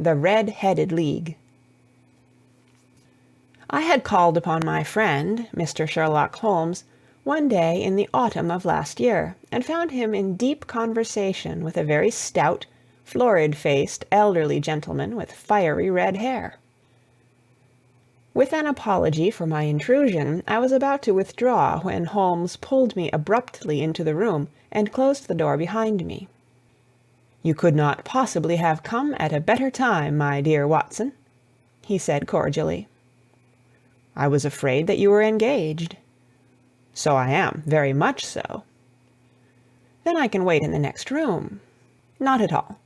The Red-Headed League. I had called upon my friend, Mr. Sherlock Holmes, one day in the autumn of last year, and found him in deep conversation with a very stout, florid-faced, elderly gentleman with fiery red hair. With an apology for my intrusion, I was about to withdraw when Holmes pulled me abruptly into the room and closed the door behind me. "You could not possibly have come at a better time, my dear Watson," he said cordially. "I was afraid that you were engaged." "So I am, very much so." "Then I can wait in the next room." "Not at all.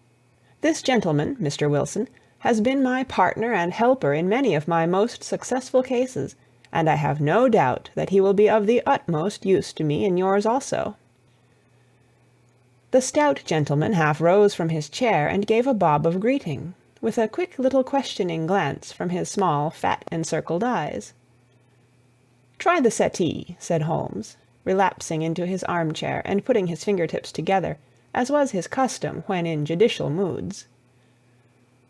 This gentleman, Mr. Wilson, has been my partner and helper in many of my most successful cases, and I have no doubt that he will be of the utmost use to me in yours also." The stout gentleman half rose from his chair and gave a bob of greeting, with a quick little questioning glance from his small, fat, encircled eyes. "Try the settee," said Holmes, relapsing into his armchair and putting his fingertips together, as was his custom when in judicial moods.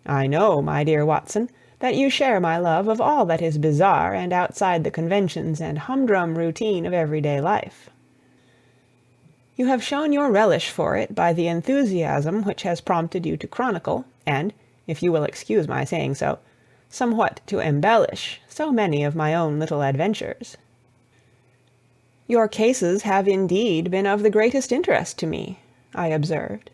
"I know, my dear Watson, that you share my love of all that is bizarre and outside the conventions and humdrum routine of everyday life. You have shown your relish for it by the enthusiasm which has prompted you to chronicle, and, if you will excuse my saying so, somewhat to embellish so many of my own little adventures." "Your cases have indeed been of the greatest interest to me," I observed.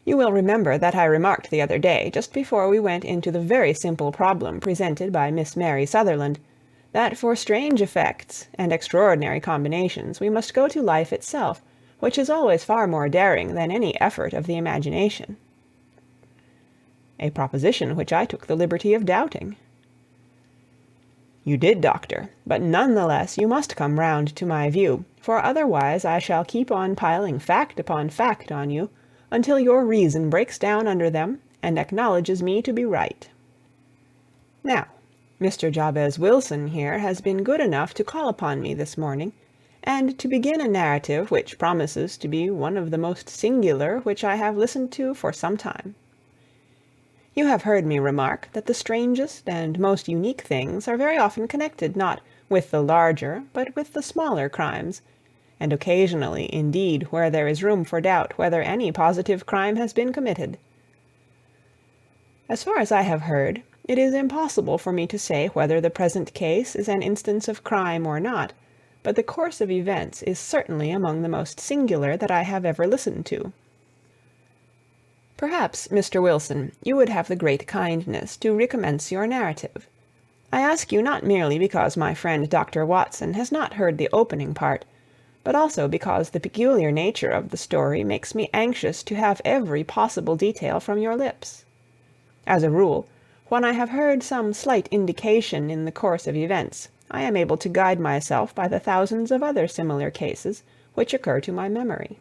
"You will remember that I remarked the other day, just before we went into the very simple problem presented by Miss Mary Sutherland, that for strange effects and extraordinary combinations we must go to life itself, which is always far more daring than any effort of the imagination." A proposition which I took the liberty of doubting. "You did, Doctor, but none the less you must come round to my view, for otherwise I shall keep on piling fact upon fact on you, until your reason breaks down under them and acknowledges me to be right. Now, Mr. Jabez Wilson here has been good enough to call upon me this morning, and to begin a narrative which promises to be one of the most singular which I have listened to for some time. You have heard me remark that the strangest and most unique things are very often connected not with the larger but with the smaller crimes, and occasionally, indeed, where there is room for doubt whether any positive crime has been committed. As far as I have heard, it is impossible for me to say whether the present case is an instance of crime or not, but the course of events is certainly among the most singular that I have ever listened to. Perhaps, Mr. Wilson, you would have the great kindness to recommence your narrative. I ask you not merely because my friend Dr. Watson has not heard the opening part, but also because the peculiar nature of the story makes me anxious to have every possible detail from your lips. As a rule, when I have heard some slight indication in the course of events, I am able to guide myself by the thousands of other similar cases which occur to my memory.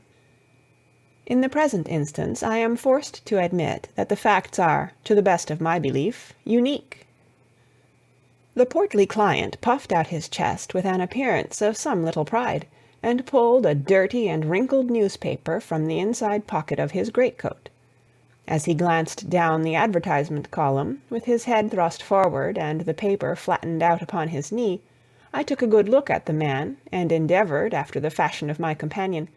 In the present instance, I am forced to admit that the facts are, to the best of my belief, unique." The portly client puffed out his chest with an appearance of some little pride, and pulled a dirty and wrinkled newspaper from the inside pocket of his greatcoat. As he glanced down the advertisement column, with his head thrust forward and the paper flattened out upon his knee, I took a good look at the man, and endeavored, after the fashion of my companion,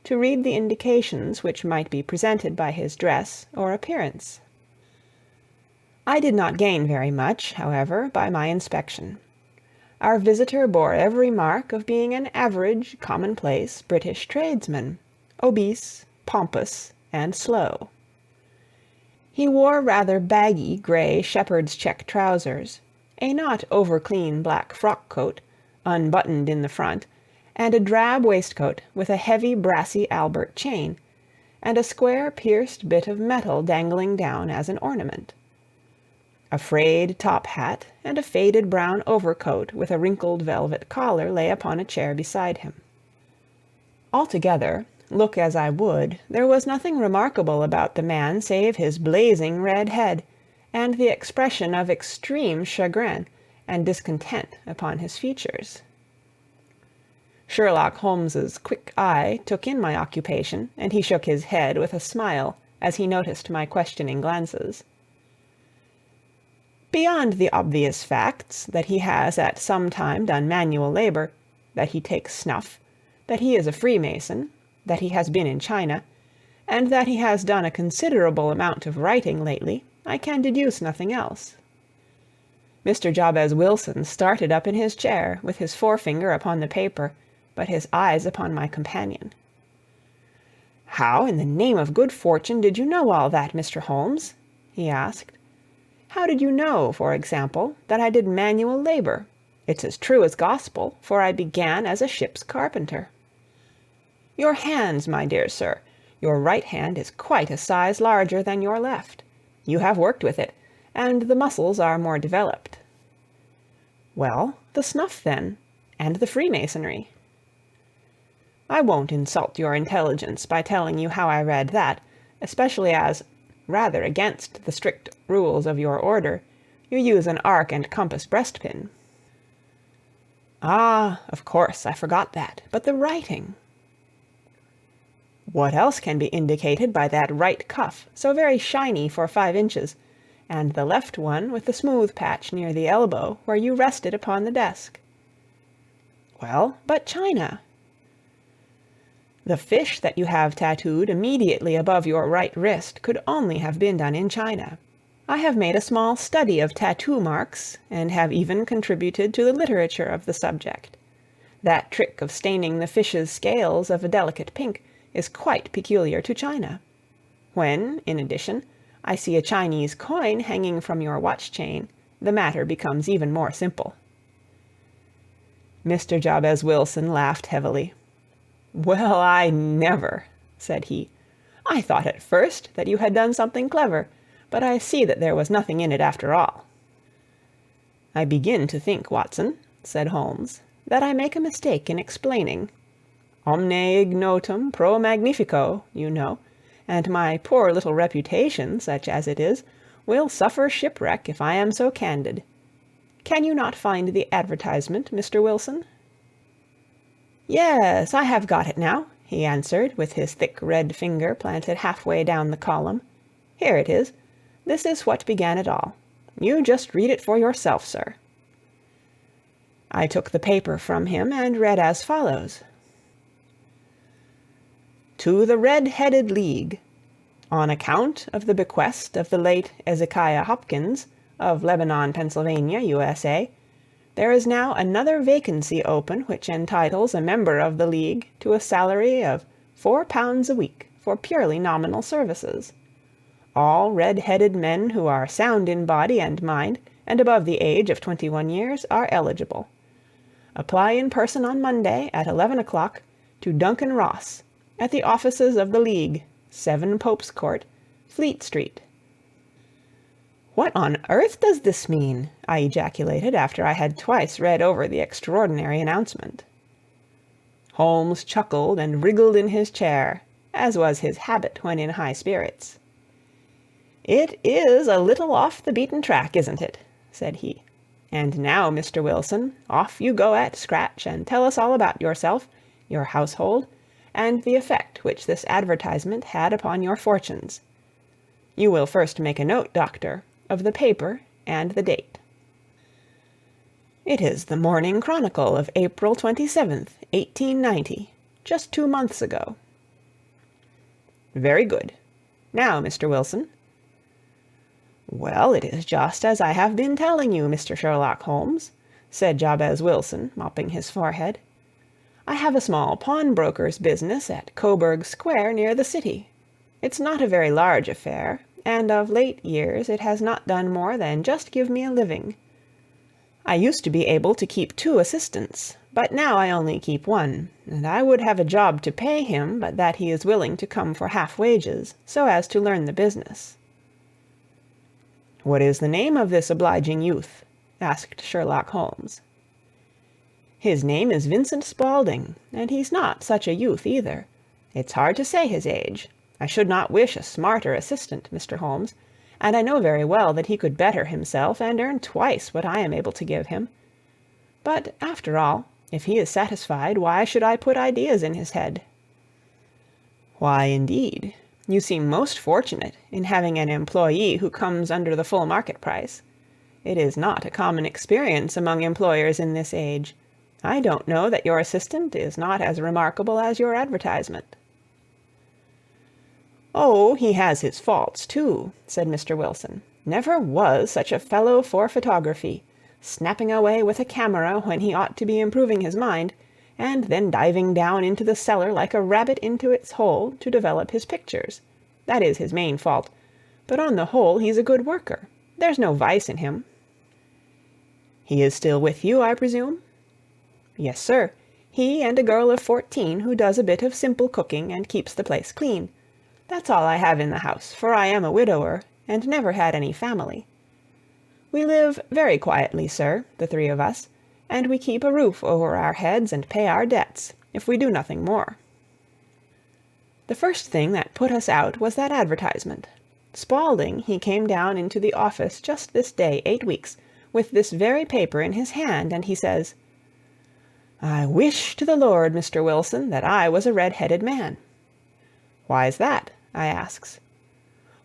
to read the indications which might be presented by his dress or appearance. I did not gain very much, however, by my inspection. Our visitor bore every mark of being an average, commonplace British tradesman, obese, pompous, and slow. He wore rather baggy grey shepherd's check trousers, a not over-clean black frock-coat, unbuttoned in the front, and a drab waistcoat with a heavy brassy Albert chain, and a square pierced bit of metal dangling down as an ornament. A frayed top hat and a faded brown overcoat with a wrinkled velvet collar lay upon a chair beside him. Altogether, look as I would, there was nothing remarkable about the man save his blazing red head, and the expression of extreme chagrin and discontent upon his features. Sherlock Holmes's quick eye took in my occupation, and he shook his head with a smile as he noticed my questioning glances. Beyond the obvious facts that he has at some time done manual labor, that he takes snuff, that he is a Freemason, that he has been in China, and that he has done a considerable amount of writing lately, I can deduce nothing else." Mr. Jabez Wilson started up in his chair, with his forefinger upon the paper, but his eyes upon my companion. "How, in the name of good fortune, did you know all that, Mr. Holmes?" he asked. "How did you know, for example, that I did manual labor? It's as true as gospel, for I began as a ship's carpenter." "Your hands, my dear sir. Your right hand is quite a size larger than your left. You have worked with it, and the muscles are more developed." "Well, the snuff, then, and the Freemasonry." "I won't insult your intelligence by telling you how I read that, especially as, rather against the strict rules of your order, you use an arc and compass breastpin." "Ah, of course, I forgot that. But the writing?" "What else can be indicated by that right cuff, so very shiny for 5 inches, and the left one with the smooth patch near the elbow where you rested upon the desk?" "Well, but China?" "The fish that you have tattooed immediately above your right wrist could only have been done in China. I have made a small study of tattoo marks, and have even contributed to the literature of the subject. That trick of staining the fish's scales of a delicate pink is quite peculiar to China. When, in addition, I see a Chinese coin hanging from your watch-chain, the matter becomes even more simple." Mr. Jabez Wilson laughed heavily. "Well, I never," said he. "I thought at first that you had done something clever, but I see that there was nothing in it after all." "I begin to think, Watson," said Holmes, "that I make a mistake in explaining. Omne ignotum pro magnifico, you know, and my poor little reputation, such as it is, will suffer shipwreck if I am so candid. Can you not find the advertisement, Mr. Wilson?" "Yes, I have got it now," he answered, with his thick red finger planted halfway down the column. "Here it is. This is what began it all. You just read it for yourself, sir." I took the paper from him and read as follows: "To the Red-Headed League. On account of the bequest of the late Ezekiah Hopkins, of Lebanon, Pennsylvania, USA, there is now another vacancy open which entitles a member of the League to a salary of £4 a week for purely nominal services. All red-headed men who are sound in body and mind and above the age of 21 years are eligible. Apply in person on Monday at 11 o'clock to Duncan Ross, at the offices of the League, 7 Pope's Court, Fleet Street." "What on earth does this mean?" I ejaculated after I had twice read over the extraordinary announcement. Holmes chuckled and wriggled in his chair, as was his habit when in high spirits. "It is a little off the beaten track, isn't it?" said he. "And now, Mr. Wilson, off you go at scratch and tell us all about yourself, your household, and the effect which this advertisement had upon your fortunes. You will first make a note, Doctor, of the paper and the date." "It is the Morning Chronicle of April 27th, 1890, just 2 months ago." "Very good. Now, Mr. Wilson." "Well, it is just as I have been telling you, Mr. Sherlock Holmes," said Jabez Wilson, mopping his forehead. "I have a small pawnbroker's business at Coburg Square near the city. It's not a very large affair, and of late years it has not done more than just give me a living. I used to be able to keep 2 assistants, but now I only keep 1, and I would have a job to pay him but that he is willing to come for half wages, so as to learn the business." "What is the name of this obliging youth?" asked Sherlock Holmes. "His name is Vincent Spaulding, and he's not such a youth either. It's hard to say his age. I should not wish a smarter assistant, Mr. Holmes, and I know very well that he could better himself and earn twice what I am able to give him. But, after all, if he is satisfied, why should I put ideas in his head?" "Why, indeed? You seem most fortunate in having an employee who comes under the full market price. It is not a common experience among employers in this age. I don't know that your assistant is not as remarkable as your advertisement." "Oh, he has his faults, too," said Mr. Wilson. "Never was such a fellow for photography, snapping away with a camera when he ought to be improving his mind, and then diving down into the cellar like a rabbit into its hole to develop his pictures. That is his main fault, but on the whole he's a good worker. There's no vice in him." "He is still with you, I presume?" "Yes, sir. He and a girl of 14 who does a bit of simple cooking and keeps the place clean. That's all I have in the house, for I am a widower, and never had any family. We live very quietly, sir, the three of us, and we keep a roof over our heads and pay our debts, if we do nothing more." The first thing that put us out was that advertisement. Spaulding, he came down into the office just this day 8 weeks, with this very paper in his hand, and he says, "I wish to the Lord, Mr. Wilson, that I was a red-headed man." "Why's that?" I asks.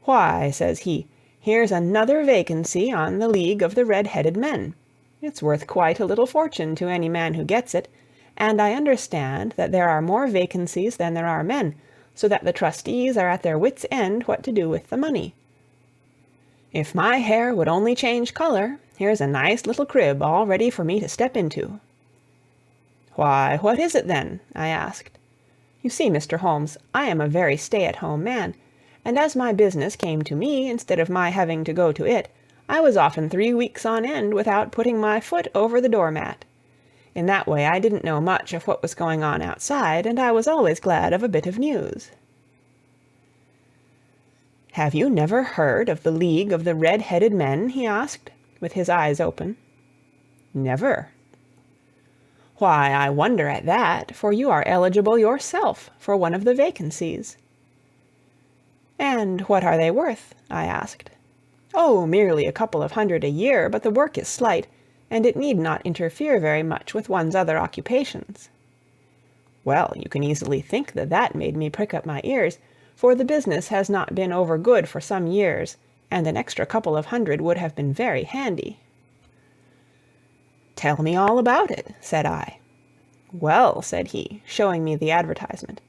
"Why," says he, "here's another vacancy on the League of the Red-Headed Men. It's worth quite a little fortune to any man who gets it, and I understand that there are more vacancies than there are men, so that the trustees are at their wits' end what to do with the money. If my hair would only change color, here's a nice little crib all ready for me to step into." "Why, what is it then?" I asked. You see, Mr. Holmes, I am a very stay-at-home man, and as my business came to me instead of my having to go to it, I was often 3 weeks on end without putting my foot over the doormat. In that way I didn't know much of what was going on outside, and I was always glad of a bit of news." "Have you never heard of the League of the Red-Headed Men?" he asked, with his eyes open. "Never." "Why, I wonder at that, for you are eligible yourself for one of the vacancies." "And what are they worth?" I asked. "Oh, merely a couple of hundred a year, but the work is slight, and it need not interfere very much with one's other occupations." Well, you can easily think that that made me prick up my ears, for the business has not been over good for some years, and an extra couple of hundred would have been very handy. "Tell me all about it," said I. "Well," said he, showing me the advertisement,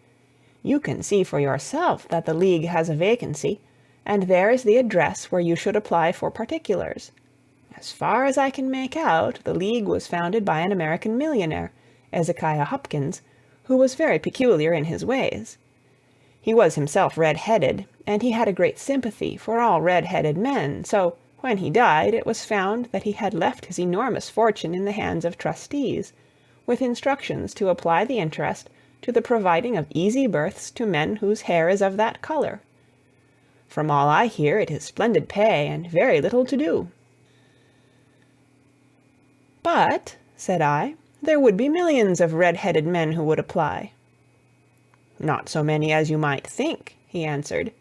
"you can see for yourself that the League has a vacancy, and there is the address where you should apply for particulars. As far as I can make out, the League was founded by an American millionaire, Ezekiah Hopkins, who was very peculiar in his ways. He was himself red-headed, and he had a great sympathy for all red-headed men, so when he died it was found that he had left his enormous fortune in the hands of trustees, with instructions to apply the interest to the providing of easy berths to men whose hair is of that color. From all I hear, it is splendid pay and very little to do." "But," said I, "there would be millions of red-headed men who would apply." "Not so many as you might think," he answered.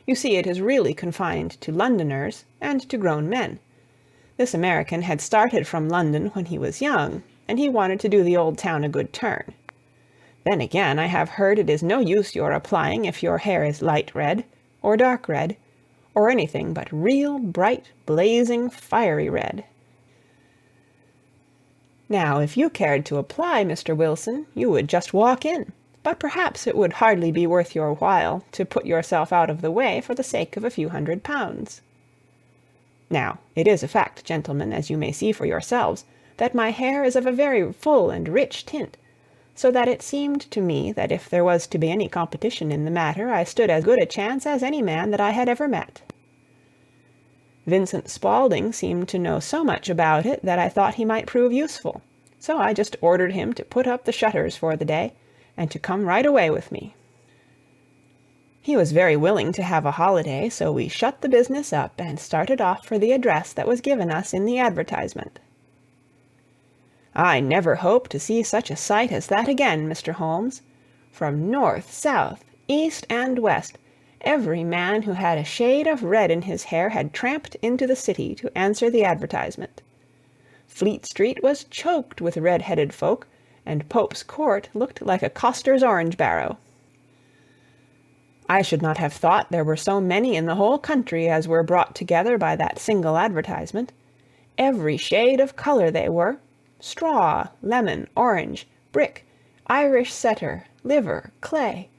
"You see, it is really confined to Londoners and to grown men. This American had started from London when he was young, and he wanted to do the old town a good turn. Then again, I have heard it is no use your applying if your hair is light red, or dark red, or anything but real bright, blazing, fiery red. Now, if you cared to apply, Mr. Wilson, you would just walk in, but perhaps it would hardly be worth your while to put yourself out of the way for the sake of a few £100. Now, it is a fact, gentlemen, as you may see for yourselves, that my hair is of a very full and rich tint, so that it seemed to me that if there was to be any competition in the matter, I stood as good a chance as any man that I had ever met. Vincent Spaulding seemed to know so much about it that I thought he might prove useful, so I just ordered him to put up the shutters for the day, and to come right away with me. He was very willing to have a holiday, so we shut the business up and started off for the address that was given us in the advertisement. I never hope to see such a sight as that again, Mr. Holmes. From north, south, east, and west, every man who had a shade of red in his hair had tramped into the city to answer the advertisement. Fleet Street was choked with red-headed folk, and Pope's Court looked like a coster's orange barrow. I should not have thought there were so many in the whole country as were brought together by that single advertisement. Every shade of colour they were: straw, lemon, orange, brick, Irish setter, liver, clay.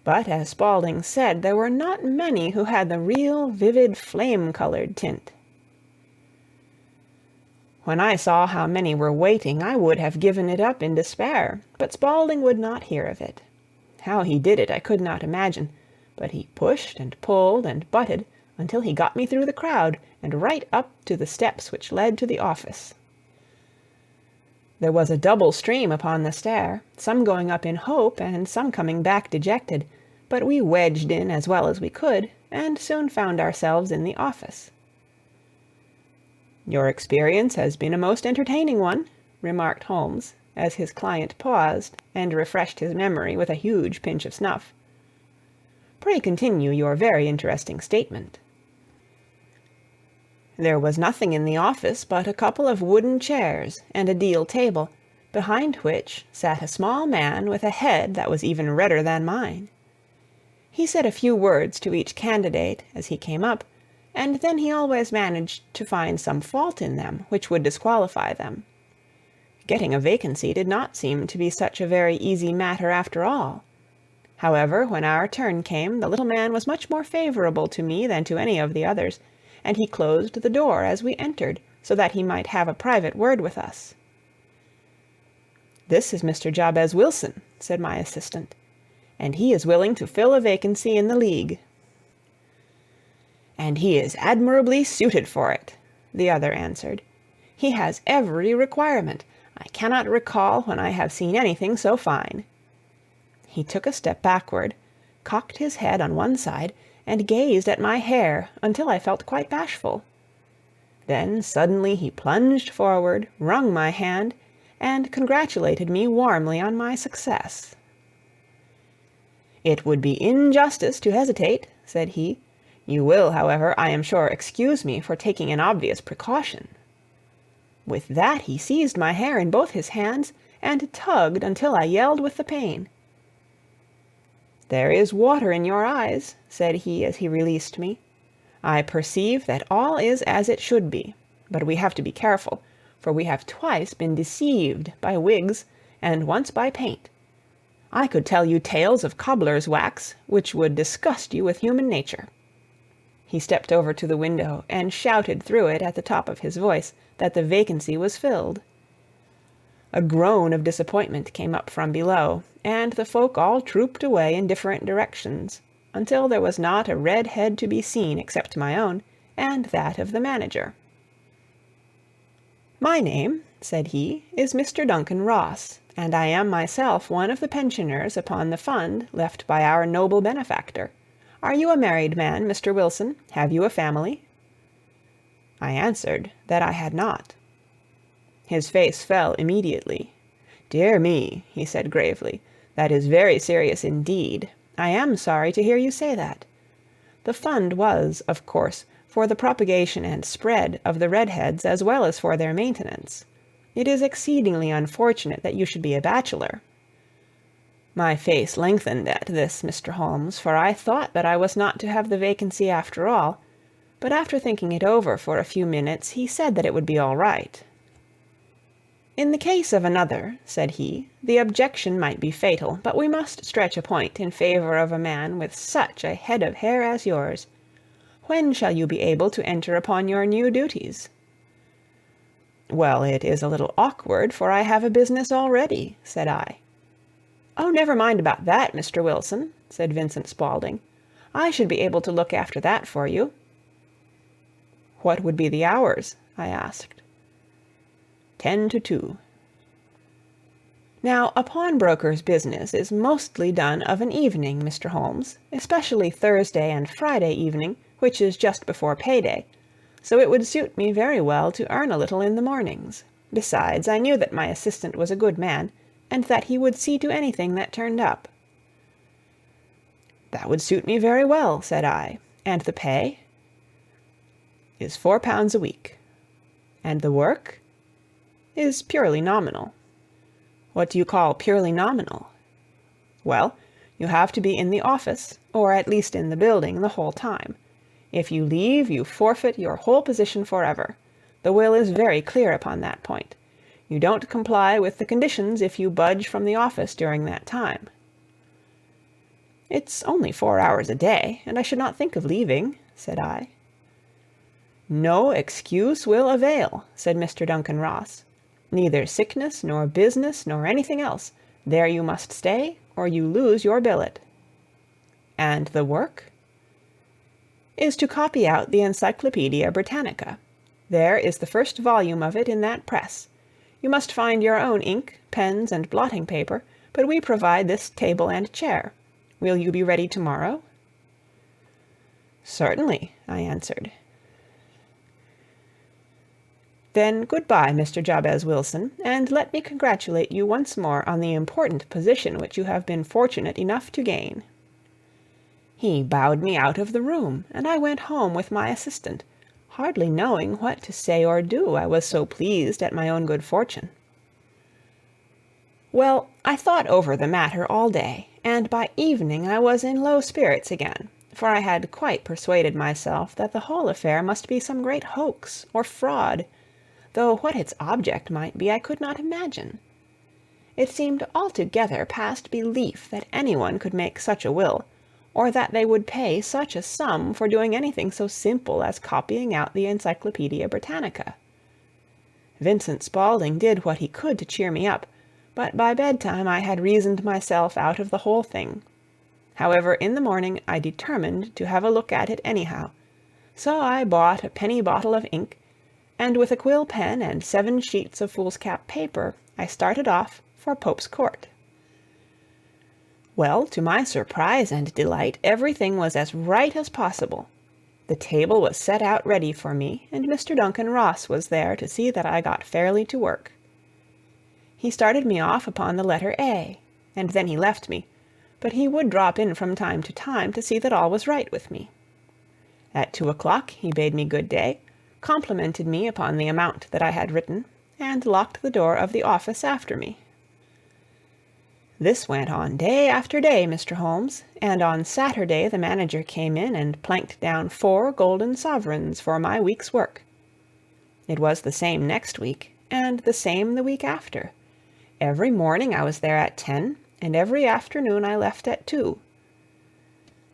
But, as Spaulding said, there were not many who had the real vivid flame-coloured tint. When I saw how many were waiting, I would have given it up in despair, but Spaulding would not hear of it. How he did it I could not imagine, but he pushed and pulled and butted until he got me through the crowd and right up to the steps which led to the office. There was a double stream upon the stair, some going up in hope and some coming back dejected, but we wedged in as well as we could, and soon found ourselves in the office. "Your experience has been a most entertaining one," remarked Holmes, as his client paused and refreshed his memory with a huge pinch of snuff. "Pray continue your very interesting statement." There was nothing in the office but a couple of wooden chairs and a deal table, behind which sat a small man with a head that was even redder than mine. He said a few words to each candidate as he came up, and then he always managed to find some fault in them which would disqualify them. Getting a vacancy did not seem to be such a very easy matter after all. However, when our turn came, the little man was much more favourable to me than to any of the others, and he closed the door as we entered, so that he might have a private word with us. "This is Mr. Jabez Wilson," said my assistant, "and he is willing to fill a vacancy in the League." "And he is admirably suited for it," the other answered. "He has every requirement. I cannot recall when I have seen anything so fine." He took a step backward, cocked his head on one side, and gazed at my hair until I felt quite bashful. Then suddenly he plunged forward, wrung my hand, and congratulated me warmly on my success. "It would be injustice to hesitate," said he. "You will, however, I am sure, excuse me for taking an obvious precaution." With that he seized my hair in both his hands and tugged until I yelled with the pain. "There is water in your eyes," said he as he released me. "I perceive that all is as it should be, but we have to be careful, for we have twice been deceived by wigs and once by paint. I could tell you tales of cobbler's wax which would disgust you with human nature." He stepped over to the window and shouted through it at the top of his voice that the vacancy was filled. A groan of disappointment came up from below, and the folk all trooped away in different directions, until there was not a red head to be seen except my own, and that of the manager. "My name," said he, "is Mr. Duncan Ross, and I am myself one of the pensioners upon the fund left by our noble benefactor. Are you a married man, Mr. Wilson? Have you a family?" I answered that I had not. His face fell immediately. "Dear me," he said gravely, "that is very serious indeed. I am sorry to hear you say that. The fund was, of course, for the propagation and spread of the redheads as well as for their maintenance. It is exceedingly unfortunate that you should be a bachelor." My face lengthened at this, Mr. Holmes, for I thought that I was not to have the vacancy after all, but after thinking it over for a few minutes, he said that it would be all right. "In the case of another," said he, "the objection might be fatal, but we must stretch a point in favor of a man with such a head of hair as yours. When shall you be able to enter upon your new duties?" "Well, it is a little awkward, for I have a business already," said I. "Oh, never mind about that, Mr. Wilson," said Vincent Spaulding. "I should be able to look after that for you." "What would be the hours?" I asked. 10 to 2. Now, a pawnbroker's business is mostly done of an evening, Mr. Holmes, especially Thursday and Friday evening, which is just before payday, so it would suit me very well to earn a little in the mornings. Besides, I knew that my assistant was a good man, and that he would see to anything that turned up. "That would suit me very well," said I. "And the pay?" "Is £4 a week." "And the work?" "Is purely nominal." "What do you call purely nominal?" "Well, You have to be in the office, or at least in the building, the whole time. If you leave, you forfeit your whole position forever. The will is very clear upon that point. You don't comply with the conditions if you budge from the office during that time." "It's only 4 hours a day, and I should not think of leaving," said I. "No excuse will avail," said Mr. Duncan Ross. "Neither sickness, nor business, nor anything else. There you must stay, or you lose your billet." "And the work?" "Is to copy out the Encyclopaedia Britannica. There is the first volume of it in that press. You must find your own ink, pens, and blotting paper, but we provide this table and chair. Will you be ready tomorrow?" "Certainly," I answered. "Then good-bye, Mr. Jabez Wilson, and let me congratulate you once more on the important position which you have been fortunate enough to gain." He bowed me out of the room, and I went home with my assistant, hardly knowing what to say or do, I was so pleased at my own good fortune. Well, I thought over the matter all day, and by evening I was in low spirits again, for I had quite persuaded myself that the whole affair must be some great hoax or fraud, though what its object might be I could not imagine. It seemed altogether past belief that anyone could make such a will, or that they would pay such a sum for doing anything so simple as copying out the Encyclopaedia Britannica. Vincent Spaulding did what he could to cheer me up, but by bedtime I had reasoned myself out of the whole thing. However, in the morning I determined to have a look at it anyhow, so I bought a penny bottle of ink, and with a quill pen and 7 sheets of foolscap paper I started off for Pope's Court. Well, to my surprise and delight, everything was as right as possible. The table was set out ready for me, and Mr. Duncan Ross was there to see that I got fairly to work. He started me off upon the letter A, and then he left me, but he would drop in from time to see that all was right with me. At 2 o'clock he bade me good day, complimented me upon the amount that I had written, and locked the door of the office after me. This went on day after day, Mr. Holmes, and on Saturday the manager came in and planked down 4 golden sovereigns for my week's work. It was the same next week, and the same the week after. Every morning I was there at 10, and every afternoon I left at 2.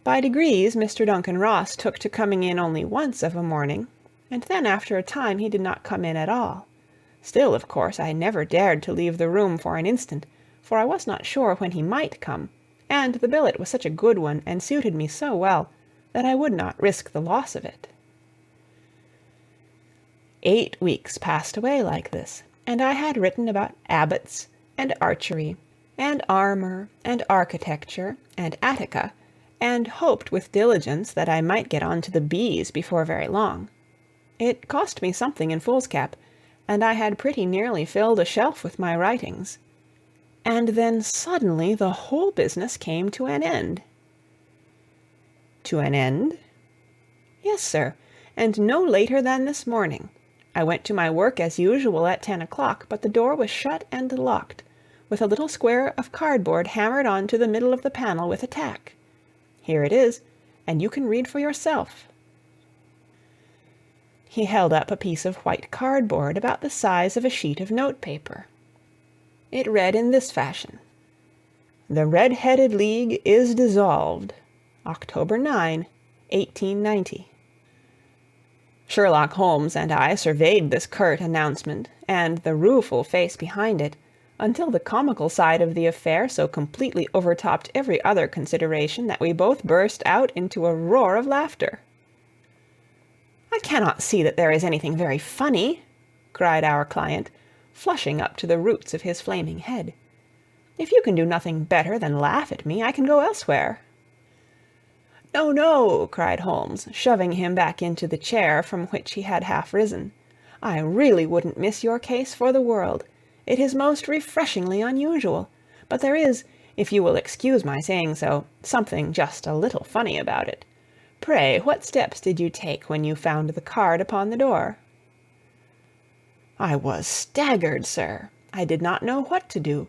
By degrees Mr. Duncan Ross took to coming in only once of a morning, and then after a time he did not come in at all. Still, of course, I never dared to leave the room for an instant, for I was not sure when he might come, and the billet was such a good one and suited me so well that I would not risk the loss of it. 8 weeks passed away like this, and I had written about abbots, and archery, and armor, and architecture, and Attica, and hoped with diligence that I might get on to the bees before very long. It cost me something in foolscap, and I had pretty nearly filled a shelf with my writings. And then suddenly the whole business came to an end. To an end? Yes, sir, and no later than this morning. I went to my work as usual at 10 o'clock, but the door was shut and locked, with a little square of cardboard hammered on to the middle of the panel with a tack. Here it is, and you can read for yourself. He held up a piece of white cardboard about the size of a sheet of notepaper. It read in this fashion: "The Red-Headed League is dissolved. October 9, 1890. Sherlock Holmes and I surveyed this curt announcement, and the rueful face behind it, until the comical side of the affair so completely overtopped every other consideration that we both burst out into a roar of laughter. "I cannot see that there is anything very funny," cried our client, flushing up to the roots of his flaming head. "If you can do nothing better than laugh at me, I can go elsewhere." "No, no," cried Holmes, shoving him back into the chair from which he had half risen. "I really wouldn't miss your case for the world. It is most refreshingly unusual, but there is, if you will excuse my saying so, something just a little funny about it. Pray, what steps did you take when you found the card upon the door?" "I was staggered, sir. I did not know what to do.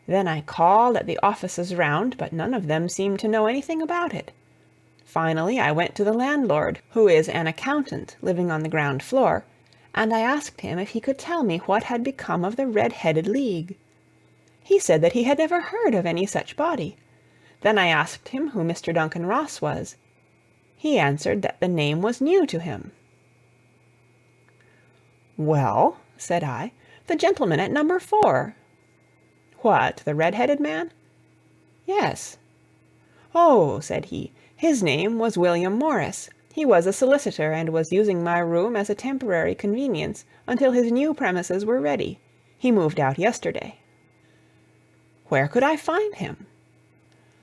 Then I called at the offices round, but none of them seemed to know anything about it. Finally, I went to the landlord, who is an accountant living on the ground floor, and I asked him if he could tell me what had become of the Red-Headed League. He said that he had never heard of any such body. Then I asked him who Mr. Duncan Ross was. He answered that the name was new to him. "Well," said I, "the gentleman at number 4. "What, the red-headed man?" "Yes." "Oh," said he, "his name was William Morris. He was a solicitor, and was using my room as a temporary convenience until his new premises were ready. He moved out yesterday." "Where could I find him?"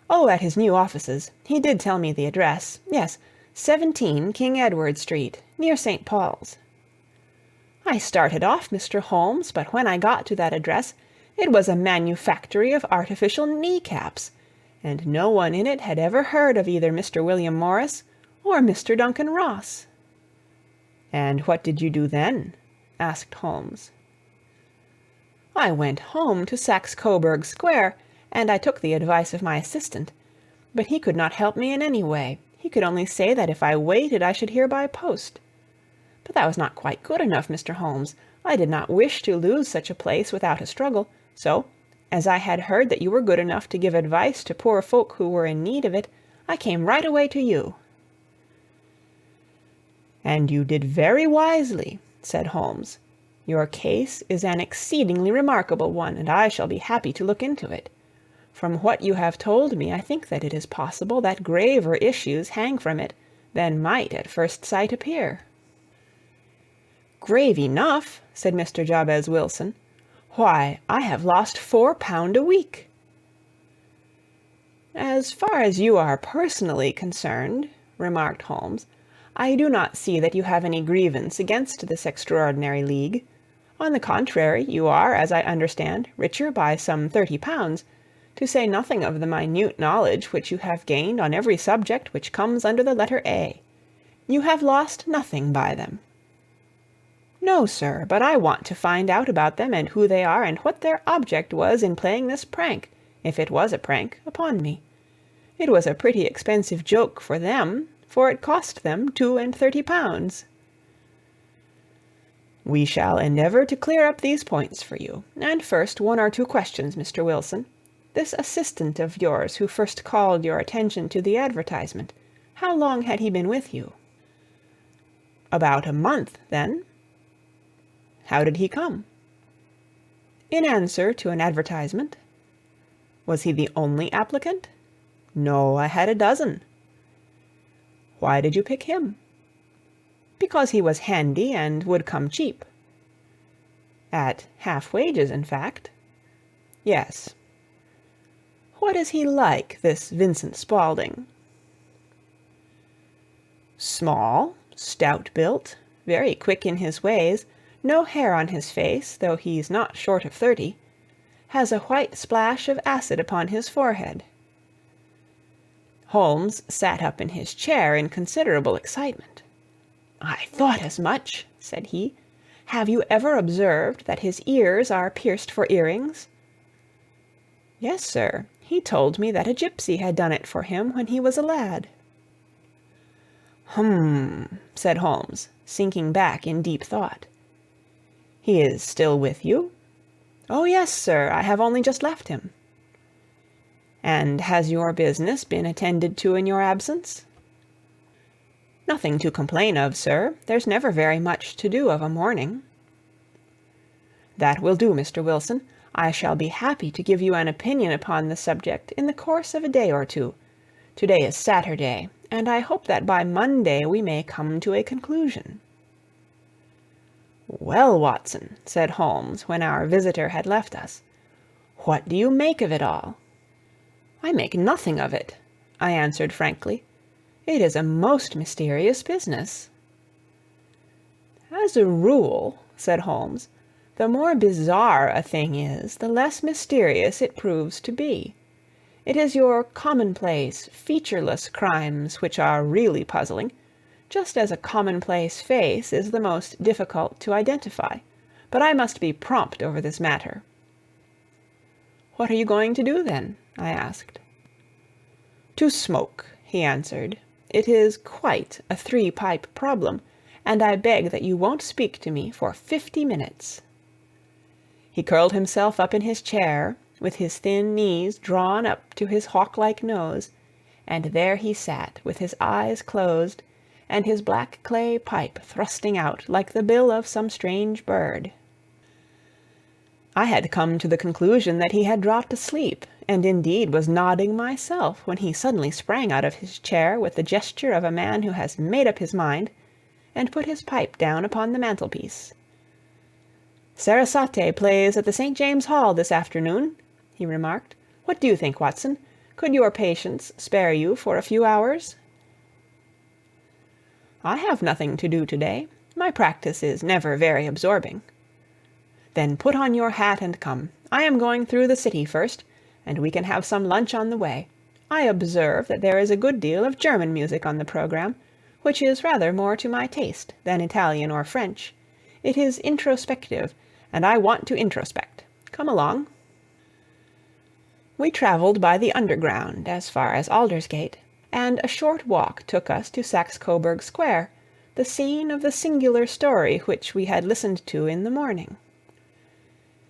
"Oh, at his new offices. He did tell me the address. Yes, 17 King Edward Street, near St. Paul's." I started off, Mr. Holmes, but when I got to that address, it was a manufactory of artificial knee-caps, and no one in it had ever heard of either Mr. William Morris or Mr. Duncan Ross. "And what did you do then?" asked Holmes. "I went home to Saxe-Coburg Square, and I took the advice of my assistant. But he could not help me in any way. He could only say that if I waited I should hear by post. But that was not quite good enough, Mr. Holmes. I did not wish to lose such a place without a struggle, so, as I had heard that you were good enough to give advice to poor folk who were in need of it, I came right away to you." "And you did very wisely," said Holmes. "Your case is an exceedingly remarkable one, and I shall be happy to look into it. From what you have told me, I think that it is possible that graver issues hang from it than might at first sight appear." "Grave enough," said Mr. Jabez Wilson. "Why, I have lost £4 a week." "As far as you are personally concerned," remarked Holmes, "I do not see that you have any grievance against this extraordinary league. On the contrary, you are, as I understand, richer by some £30, to say nothing of the minute knowledge which you have gained on every subject which comes under the letter A. You have lost nothing by them." "No, sir, but I want to find out about them, and who they are, and what their object was in playing this prank, if it was a prank, upon me. It was a pretty expensive joke for them, for it cost them £32. "We shall endeavour to clear up these points for you. And first, 1 or 2 questions, Mr. Wilson. This assistant of yours who first called your attention to the advertisement, how long had he been with you?" "About a month, then." "How did he come?" "In answer to an advertisement." "Was he the only applicant?" "No, I had a dozen." "Why did you pick him?" "Because he was handy and would come cheap." "At half wages, in fact?" "Yes." "What is he like, this Vincent Spaulding?" "Small, stout-built, very quick in his ways, no hair on his face, though he's not short of 30, has a white splash of acid upon his forehead." Holmes sat up in his chair in considerable excitement. "I thought as much," said he. "Have you ever observed that his ears are pierced for earrings?" "Yes, sir. He told me that a gipsy had done it for him when he was a lad." "Hum," said Holmes, sinking back in deep thought. "He is still with you?" "Oh, yes, sir. I have only just left him." "And has your business been attended to in your absence?" "Nothing to complain of, sir. There's never very much to do of a morning." "That will do, Mr. Wilson. I shall be happy to give you an opinion upon the subject in the course of a day or two. To-day is Saturday, and I hope that by Monday we may come to a conclusion." "Well, Watson," said Holmes, when our visitor had left us, "what do you make of it all?" "I make nothing of it," I answered frankly. "It is a most mysterious business." "As a rule," said Holmes, "the more bizarre a thing is, the less mysterious it proves to be. It is your commonplace, featureless crimes which are really puzzling, just as a commonplace face is the most difficult to identify. But I must be prompt over this matter." "What are you going to do, then?" I asked. "To smoke," he answered. "It is quite a three-pipe problem, and I beg that you won't speak to me for 50 minutes." He curled himself up in his chair, with his thin knees drawn up to his hawk-like nose, and there he sat, with his eyes closed, and his black clay pipe thrusting out like the bill of some strange bird. I had come to the conclusion that he had dropped asleep, and indeed was nodding myself, when he suddenly sprang out of his chair with the gesture of a man who has made up his mind, and put his pipe down upon the mantelpiece. "Sarasate plays at the St. James Hall this afternoon," he remarked. "What do you think, Watson? Could your patients spare you for a few hours?" "I have nothing to do today. My practice is never very absorbing." "Then put on your hat and come. I am going through the city first, and we can have some lunch on the way. I observe that there is a good deal of German music on the programme, which is rather more to my taste than Italian or French. It is introspective, and I want to introspect. Come along." We travelled by the Underground as far as Aldersgate, and a short walk took us to Saxe-Coburg Square, the scene of the singular story which we had listened to in the morning.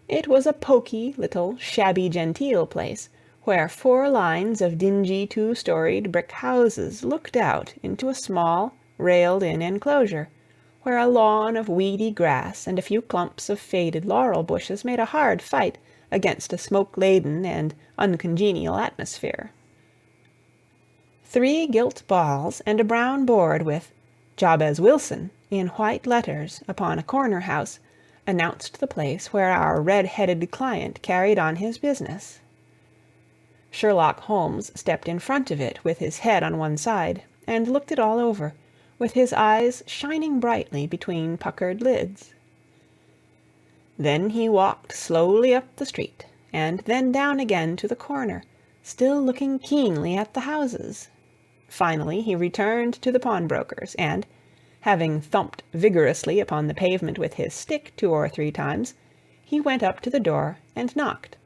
It was a poky, little, shabby-genteel place, where 4 lines of dingy two-storied brick houses looked out into a small, railed-in enclosure, where a lawn of weedy grass and a few clumps of faded laurel bushes made a hard fight against a smoke-laden and uncongenial atmosphere. 3 gilt balls and a brown board with "Jabez Wilson" in white letters upon a corner house announced the place where our red-headed client carried on his business. Sherlock Holmes stepped in front of it with his head on one side, and looked it all over, with his eyes shining brightly between puckered lids. Then he walked slowly up the street, and then down again to the corner, still looking keenly at the houses. Finally he returned to the pawnbroker's, and, having thumped vigorously upon the pavement with his stick 2 or 3 times, he went up to the door and knocked.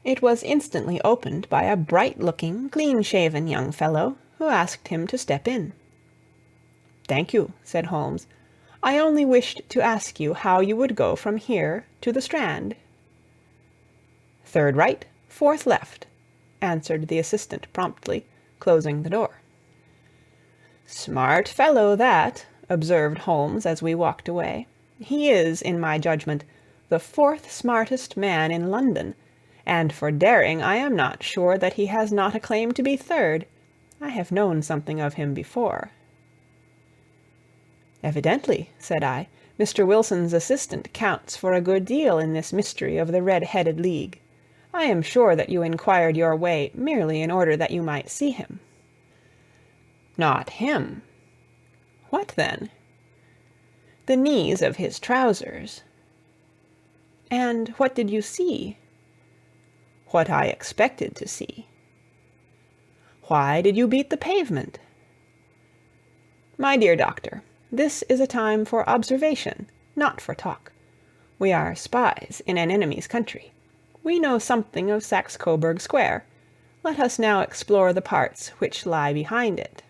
It was instantly opened by a bright-looking, clean-shaven young fellow, who asked him to step in. "Thank you," said Holmes. "I only wished to ask you how you would go from here to the Strand." "Third right, fourth left," answered the assistant promptly, closing the door. "Smart fellow, that," observed Holmes as we walked away. "He is, in my judgment, the 4th smartest man in London, and for daring I am not sure that he has not a claim to be 3rd. I have known something of him before." "Evidently," said I, "Mr. Wilson's assistant counts for a good deal in this mystery of the Red-Headed League. I am sure that you inquired your way merely in order that you might see him." "Not him." "What then?" "The knees of his trousers." "And what did you see?" "What I expected to see." "Why did you beat the pavement?" "My dear doctor, this is a time for observation, not for talk. We are spies in an enemy's country. We know something of Saxe-Coburg Square. Let us now explore the parts which lie behind it."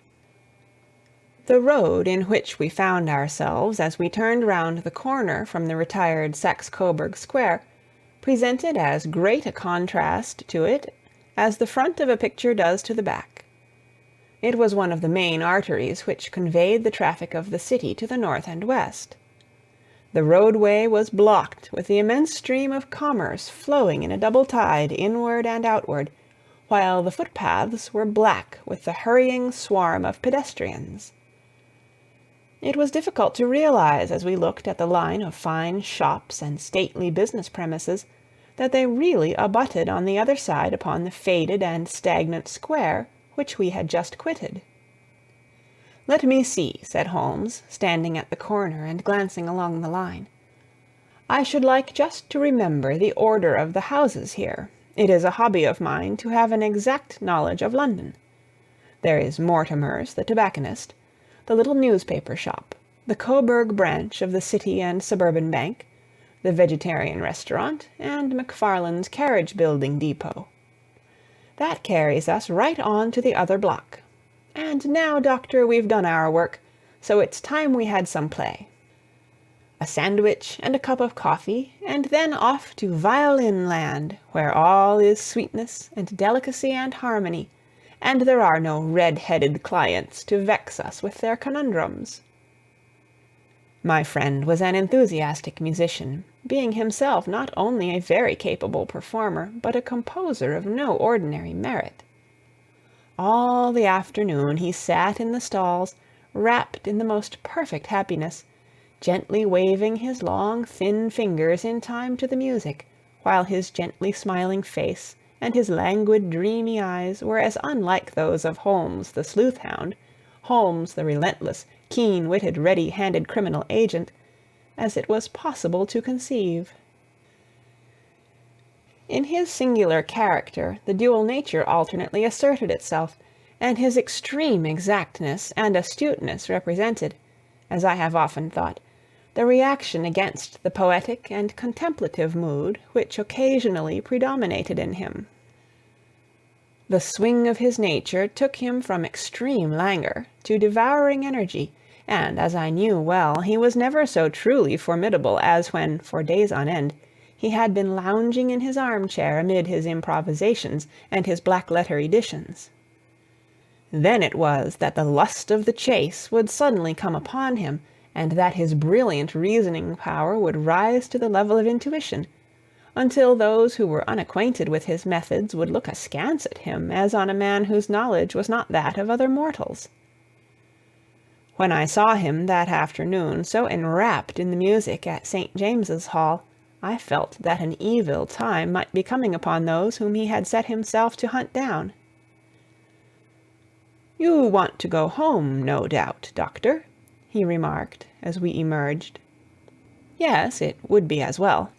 The road in which we found ourselves as we turned round the corner from the retired Saxe-Coburg Square presented as great a contrast to it as the front of a picture does to the back. It was one of the main arteries which conveyed the traffic of the city to the north and west. The roadway was blocked with the immense stream of commerce flowing in a double tide inward and outward, while the footpaths were black with the hurrying swarm of pedestrians. It was difficult to realize, as we looked at the line of fine shops and stately business premises, that they really abutted on the other side upon the faded and stagnant square which we had just quitted. "Let me see," said Holmes, standing at the corner and glancing along the line. "I should like just to remember the order of the houses here. It is a hobby of mine to have an exact knowledge of London. There is Mortimer's, the tobacconist, the little newspaper shop, the Coburg branch of the City and Suburban Bank, the Vegetarian Restaurant, and McFarland's Carriage Building Depot. That carries us right on to the other block. And now, Doctor, we've done our work, so it's time we had some play. A sandwich and a cup of coffee, and then off to Violin Land, where all is sweetness and delicacy and harmony, and there are no red-headed clients to vex us with their conundrums. My friend was an enthusiastic musician, being himself not only a very capable performer, but a composer of no ordinary merit. All the afternoon he sat in the stalls, wrapped in the most perfect happiness, gently waving his long, thin fingers in time to the music, while his gently smiling face and his languid, dreamy eyes were as unlike those of Holmes the sleuth-hound, Holmes the relentless, keen-witted, ready-handed criminal agent, as it was possible to conceive. In his singular character the dual nature alternately asserted itself, and his extreme exactness and astuteness represented, as I have often thought, the reaction against the poetic and contemplative mood which occasionally predominated in him. The swing of his nature took him from extreme languor to devouring energy, and, as I knew well, he was never so truly formidable as when, for days on end, he had been lounging in his armchair amid his improvisations and his black-letter editions. Then it was that the lust of the chase would suddenly come upon him, and that his brilliant reasoning power would rise to the level of intuition, until those who were unacquainted with his methods would look askance at him as on a man whose knowledge was not that of other mortals. When I saw him that afternoon so enwrapped in the music at St. James's Hall, I felt that an evil time might be coming upon those whom he had set himself to hunt down. "You want to go home, no doubt, Doctor," he remarked as we emerged. "Yes, it would be as well."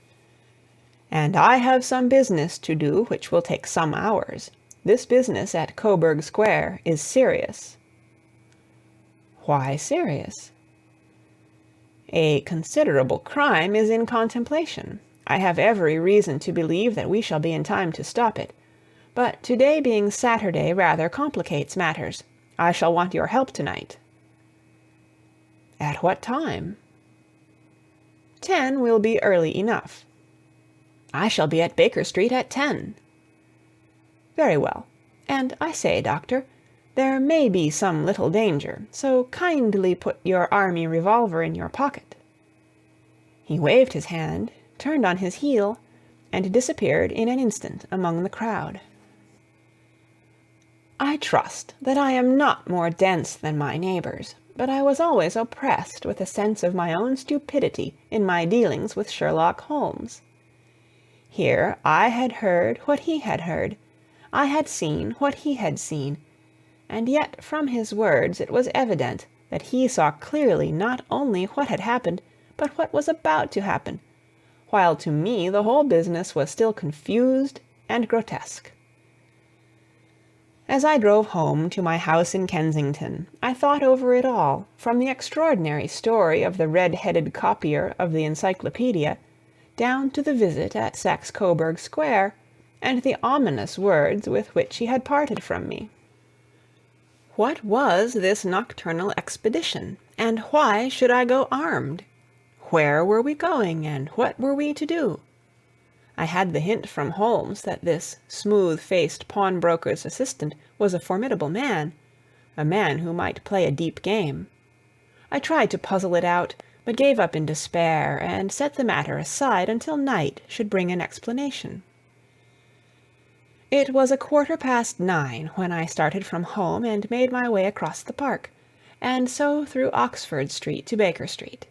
"And I have some business to do which will take some hours. This business at Coburg Square is serious." "Why serious?" "A considerable crime is in contemplation. I have every reason to believe that we shall be in time to stop it. But today being Saturday rather complicates matters. I shall want your help tonight." "At what time?" 10 will be early enough." "I shall be at Baker Street at 10." "Very well. And I say, Doctor, there may be some little danger, so kindly put your army revolver in your pocket." He waved his hand, turned on his heel, and disappeared in an instant among the crowd. I trust that I am not more dense than my neighbors, but I was always oppressed with a sense of my own stupidity in my dealings with Sherlock Holmes. Here I had heard what he had heard, I had seen what he had seen, and yet from his words it was evident that he saw clearly not only what had happened, but what was about to happen, while to me the whole business was still confused and grotesque. As I drove home to my house in Kensington, I thought over it all, from the extraordinary story of the red-headed copier of the Encyclopedia, down to the visit at Saxe-Coburg Square, and the ominous words with which he had parted from me. What was this nocturnal expedition, and why should I go armed? Where were we going, and what were we to do? I had the hint from Holmes that this smooth-faced pawnbroker's assistant was a formidable man, a man who might play a deep game. I tried to puzzle it out, but gave up in despair, and set the matter aside until night should bring an explanation. It was 9:15 when I started from home and made my way across the park, and so through Oxford Street to Baker Street.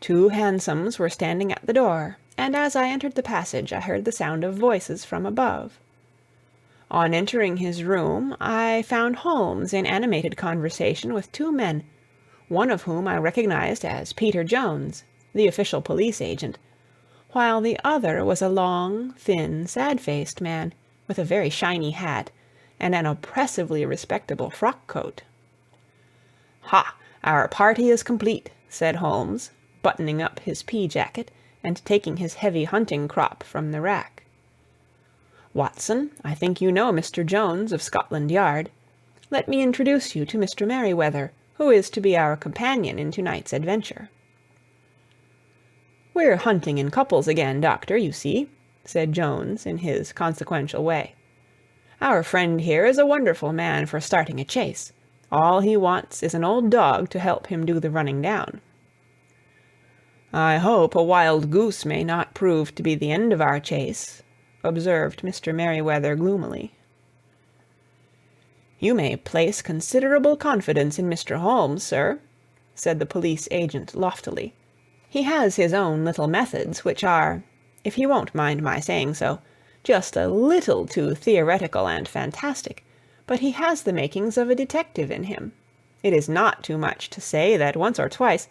2 hansoms were standing at the door, and as I entered the passage I heard the sound of voices from above. On entering his room I found Holmes in animated conversation with 2 men, one of whom I recognized as Peter Jones, the official police agent, while the other was a long, thin, sad-faced man, with a very shiny hat, and an oppressively respectable frock-coat. "Ha! Our party is complete," said Holmes, buttoning up his pea-jacket, and taking his heavy hunting crop from the rack. "Watson, I think you know Mr. Jones of Scotland Yard. Let me introduce you to Mr. Merryweather, who is to be our companion in to-night's adventure." "We're hunting in couples again, Doctor, you see," said Jones in his consequential way. "Our friend here is a wonderful man for starting a chase. All he wants is an old dog to help him do the running down." "I hope a wild goose may not prove to be the end of our chase," observed Mr. Merryweather gloomily. "You may place considerable confidence in Mr. Holmes, sir," said the police agent loftily. "He has his own little methods, which are, if you won't mind my saying so, just a little too theoretical and fantastic, but he has the makings of a detective in him. It is not too much to say that once or twice,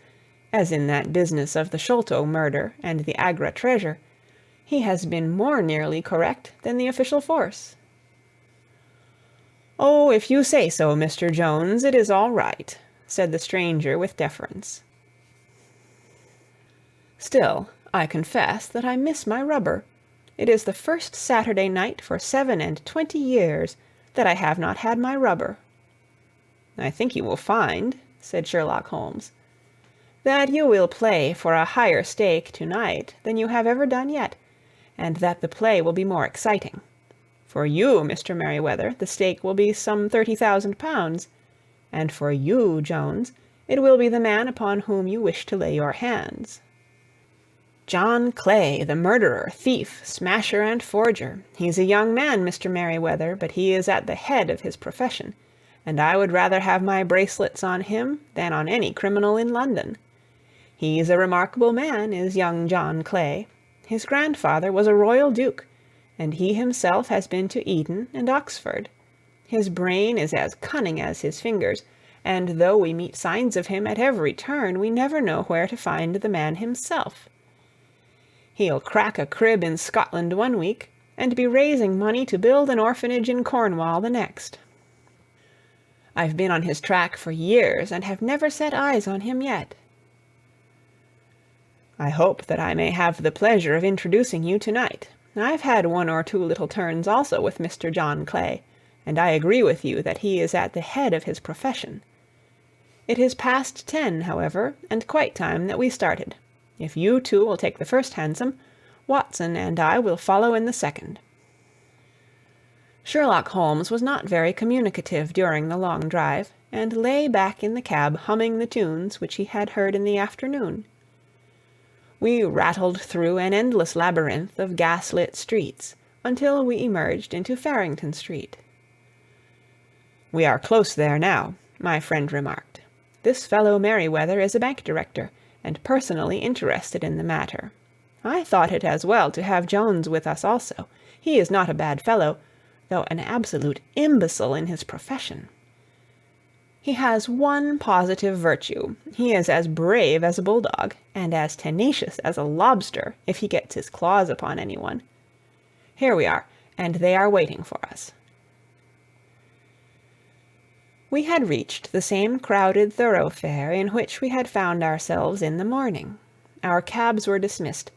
as in that business of the Sholto murder and the Agra treasure, he has been more nearly correct than the official force." "Oh, if you say so, Mr. Jones, it is all right," said the stranger with deference. "Still, I confess that I miss my rubber. It is the first Saturday night for 27 years that I have not had my rubber." "I think you will find," said Sherlock Holmes, "that you will play for a higher stake to-night than you have ever done yet, and that the play will be more exciting. For you, Mr. Merryweather, the stake will be some £30,000, and for you, Jones, it will be the man upon whom you wish to lay your hands. John Clay, the murderer, thief, smasher, and forger. He's a young man, Mr. Merryweather, but he is at the head of his profession, and I would rather have my bracelets on him than on any criminal in London. He's a remarkable man, is young John Clay. His grandfather was a royal duke, and he himself has been to Eton and Oxford. His brain is as cunning as his fingers, and though we meet signs of him at every turn, we never know where to find the man himself. He'll crack a crib in Scotland one week, and be raising money to build an orphanage in Cornwall the next. I've been on his track for years, and have never set eyes on him yet. I hope that I may have the pleasure of introducing you to-night. I've had one or two little turns also with Mr. John Clay, and I agree with you that he is at the head of his profession. It is past 10, however, and quite time that we started. If you two will take the first hansom, Watson and I will follow in the second." Sherlock Holmes was not very communicative during the long drive, and lay back in the cab humming the tunes which he had heard in the afternoon. We rattled through an endless labyrinth of gas-lit streets until we emerged into Farrington Street. "We are close there now," my friend remarked. "This fellow Merryweather is a bank director, and personally interested in the matter. I thought it as well to have Jones with us also. He is not a bad fellow, though an absolute imbecile in his profession. He has one positive virtue. He is as brave as a bulldog, and as tenacious as a lobster if he gets his claws upon anyone. Here we are, and they are waiting for us." We had reached the same crowded thoroughfare in which we had found ourselves in the morning. Our cabs were dismissed,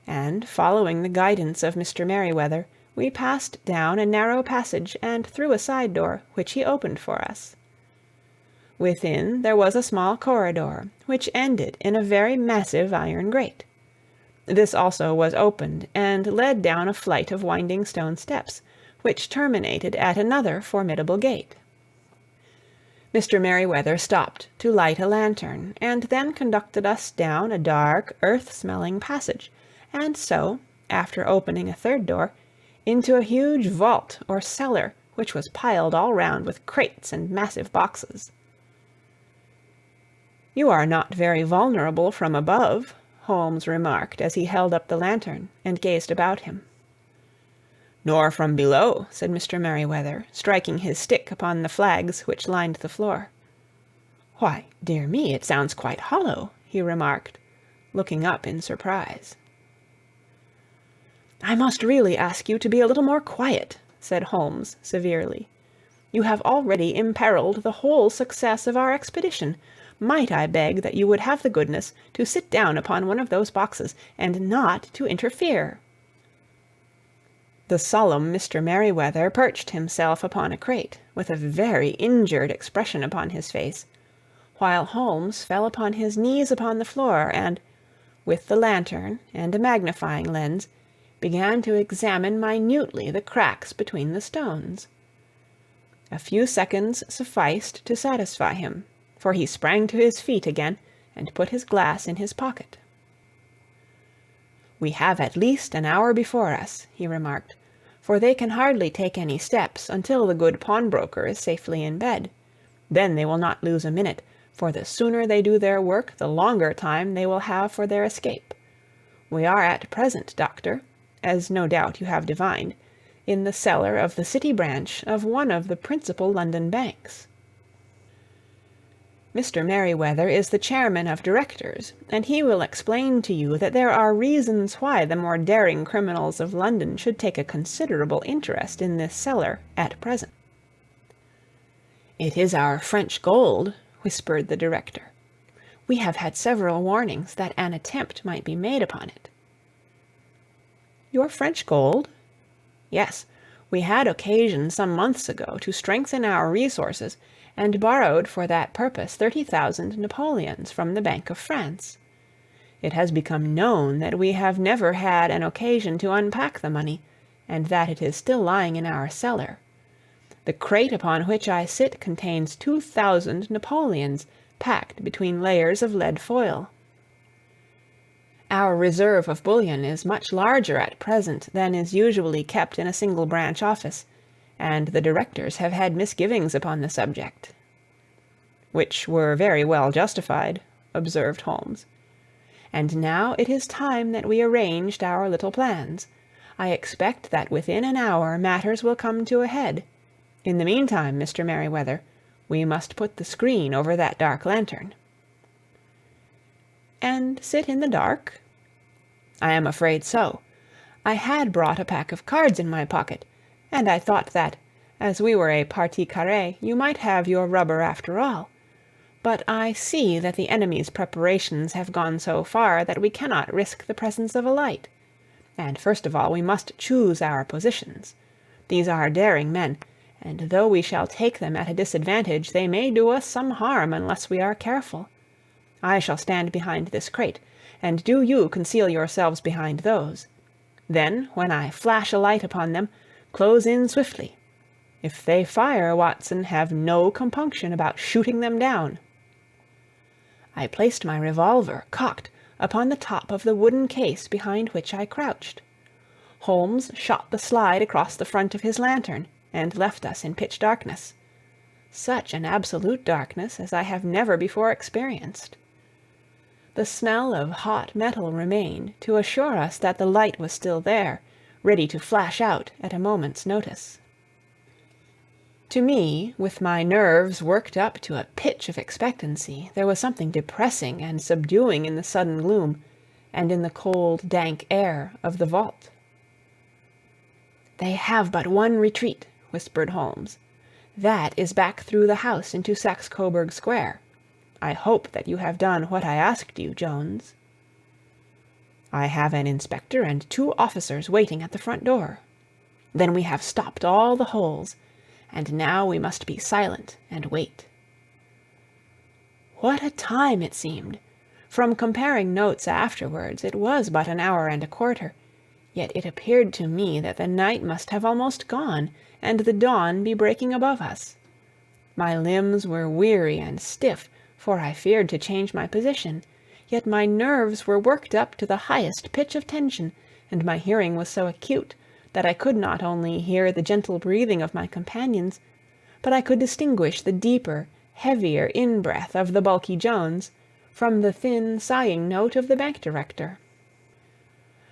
and, following the guidance of Mr. Merryweather, we passed down a narrow passage and through a side door, which he opened for us. Within there was a small corridor, which ended in a very massive iron grate. This also was opened, and led down a flight of winding stone steps, which terminated at another formidable gate. Mr. Merryweather stopped to light a lantern, and then conducted us down a dark, earth-smelling passage, and so, after opening a third door, into a huge vault or cellar, which was piled all round with crates and massive boxes. "You are not very vulnerable from above," Holmes remarked as he held up the lantern and gazed about him. "Nor from below," said Mr. Merryweather, striking his stick upon the flags which lined the floor. "Why, dear me, it sounds quite hollow," he remarked, looking up in surprise. "I must really ask you to be a little more quiet," said Holmes severely. "You have already imperilled the whole success of our expedition might I beg that you would have the goodness to sit down upon one of those boxes, and not to interfere?" The solemn Mr. Merryweather perched himself upon a crate, with a very injured expression upon his face, while Holmes fell upon his knees upon the floor, and, with the lantern and a magnifying lens, began to examine minutely the cracks between the stones. A few seconds sufficed to satisfy him, for he sprang to his feet again, and put his glass in his pocket. "We have at least an hour before us," he remarked, "for they can hardly take any steps until the good pawnbroker is safely in bed. Then they will not lose a minute, for the sooner they do their work, the longer time they will have for their escape. We are at present, Doctor, as no doubt you have divined, in the cellar of the City branch of one of the principal London banks. Mr. Merryweather is the chairman of directors, and he will explain to you that there are reasons why the more daring criminals of London should take a considerable interest in this cellar at present." "It is our French gold," whispered the director. "We have had several warnings that an attempt might be made upon it." "Your French gold?" "Yes. We had occasion some months ago to strengthen our resources, and borrowed for that purpose 30,000 Napoleons from the Bank of France. It has become known that we have never had an occasion to unpack the money, and that it is still lying in our cellar. The crate upon which I sit contains 2,000 Napoleons, packed between layers of lead foil. Our reserve of bullion is much larger at present than is usually kept in a single branch office, and the directors have had misgivings upon the subject." "Which were very well justified," observed Holmes. "And now it is time that we arranged our little plans. I expect that within an hour matters will come to a head. In the meantime, Mr. Merryweather, we must put the screen over that dark lantern." "And sit in the dark?" "I am afraid so. I had brought a pack of cards in my pocket, and I thought that, as we were a partie carrée, you might have your rubber after all. But I see that the enemy's preparations have gone so far that we cannot risk the presence of a light. And first of all we must choose our positions. These are daring men, and though we shall take them at a disadvantage, they may do us some harm unless we are careful. I shall stand behind this crate, and do you conceal yourselves behind those. Then, when I flash a light upon them, close in swiftly. If they fire, Watson, have no compunction about shooting them down." I placed my revolver, cocked, upon the top of the wooden case behind which I crouched. Holmes shot the slide across the front of his lantern, and left us in pitch darkness. Such an absolute darkness as I have never before experienced. The smell of hot metal remained to assure us that the light was still there, ready to flash out at a moment's notice. To me, with my nerves worked up to a pitch of expectancy, there was something depressing and subduing in the sudden gloom, and in the cold, dank air of the vault. "They have but one retreat," whispered Holmes. "That is back through the house into Saxe-Coburg Square. I hope that you have done what I asked you, Jones." "I have an inspector and 2 officers waiting at the front door." "Then we have stopped all the holes, and now we must be silent and wait." What a time it seemed! From comparing notes afterwards, it was but an hour and a quarter, yet it appeared to me that the night must have almost gone, and the dawn be breaking above us. My limbs were weary and stiff, for I feared to change my position, yet my nerves were worked up to the highest pitch of tension, and my hearing was so acute that I could not only hear the gentle breathing of my companions, but I could distinguish the deeper, heavier in-breath of the bulky Jones from the thin, sighing note of the bank director.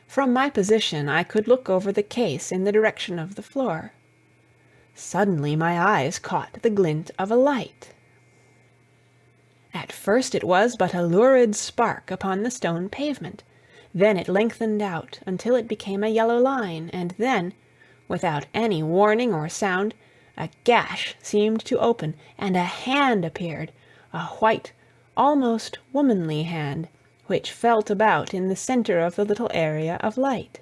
From my position I could look over the case in the direction of the floor. Suddenly my eyes caught the glint of a light. At first it was but a lurid spark upon the stone pavement. Then it lengthened out until it became a yellow line, and then, without any warning or sound, a gash seemed to open, and a hand appeared, a white, almost womanly hand, which felt about in the center of the little area of light.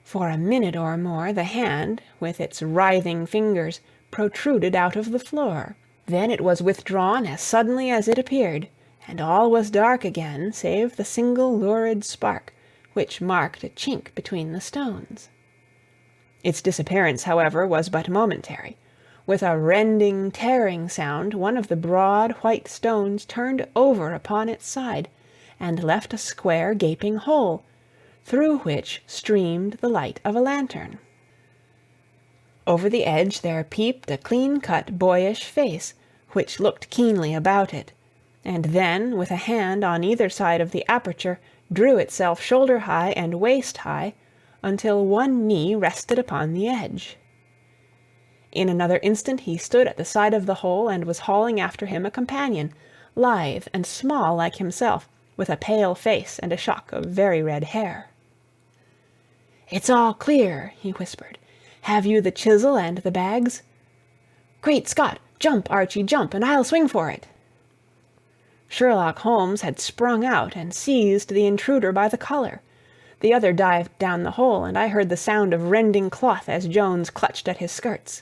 For a minute or more the hand, with its writhing fingers, protruded out of the floor. Then it was withdrawn as suddenly as it appeared, and all was dark again save the single lurid spark, which marked a chink between the stones. Its disappearance, however, was but momentary. With a rending, tearing sound, one of the broad, white stones turned over upon its side, and left a square, gaping hole, through which streamed the light of a lantern. Over the edge there peeped a clean-cut, boyish face, which looked keenly about it, and then, with a hand on either side of the aperture, drew itself shoulder-high and waist-high, until one knee rested upon the edge. In another instant he stood at the side of the hole and was hauling after him a companion, lithe and small like himself, with a pale face and a shock of very red hair. "It's all clear," he whispered. "Have you the chisel and the bags?" "Great Scott! Jump, Archie, jump, and I'll swing for it." Sherlock Holmes had sprung out and seized the intruder by the collar. The other dived down the hole, and I heard the sound of rending cloth as Jones clutched at his skirts.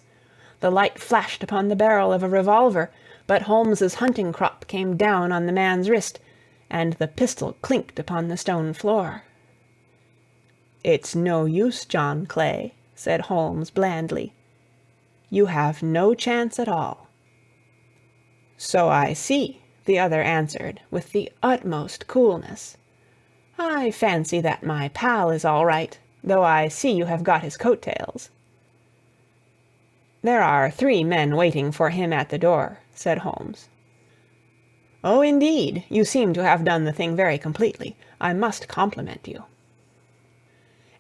The light flashed upon the barrel of a revolver, but Holmes's hunting crop came down on the man's wrist, and the pistol clinked upon the stone floor. "It's no use, John Clay," said Holmes blandly. "You have no chance at all." "So I see," the other answered, with the utmost coolness. "I fancy that my pal is all right, though I see you have got his coat-tails." "There are 3 men waiting for him at the door," said Holmes. "Oh, indeed. You seem to have done the thing very completely. I must compliment you."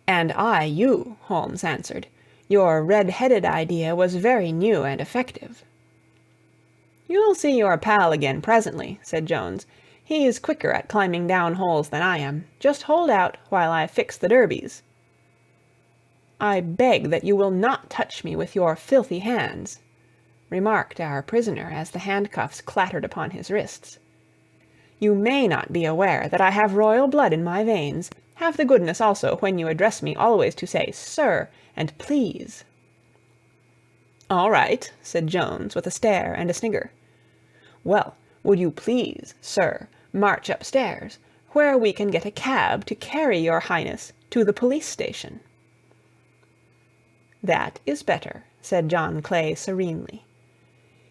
"And I you," Holmes answered. "Your red-headed idea was very new and effective." "You'll see your pal again presently," said Jones. "He's quicker at climbing down holes than I am. Just hold out while I fix the derbies." "I beg that you will not touch me with your filthy hands," remarked our prisoner as the handcuffs clattered upon his wrists. "You may not be aware that I have royal blood in my veins. Have the goodness also, when you address me, always to say 'sir' and 'please.'" "All right," said Jones, with a stare and a snigger. "Well, would you please, sir, march upstairs, where we can get a cab to carry your highness to the police station?" "That is better," said John Clay serenely.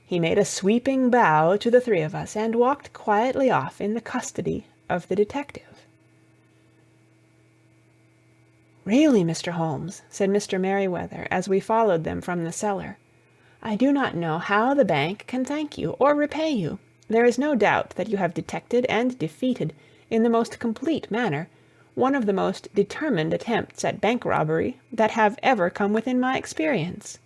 He made a sweeping bow to the 3 of us, and walked quietly off in the custody of the detective. "Really, Mr. Holmes," said Mr. Merryweather, as we followed them from the cellar, "I do not know how the bank can thank you or repay you. There is no doubt that you have detected and defeated, in the most complete manner, one of the most determined attempts at bank robbery that have ever come within my experience."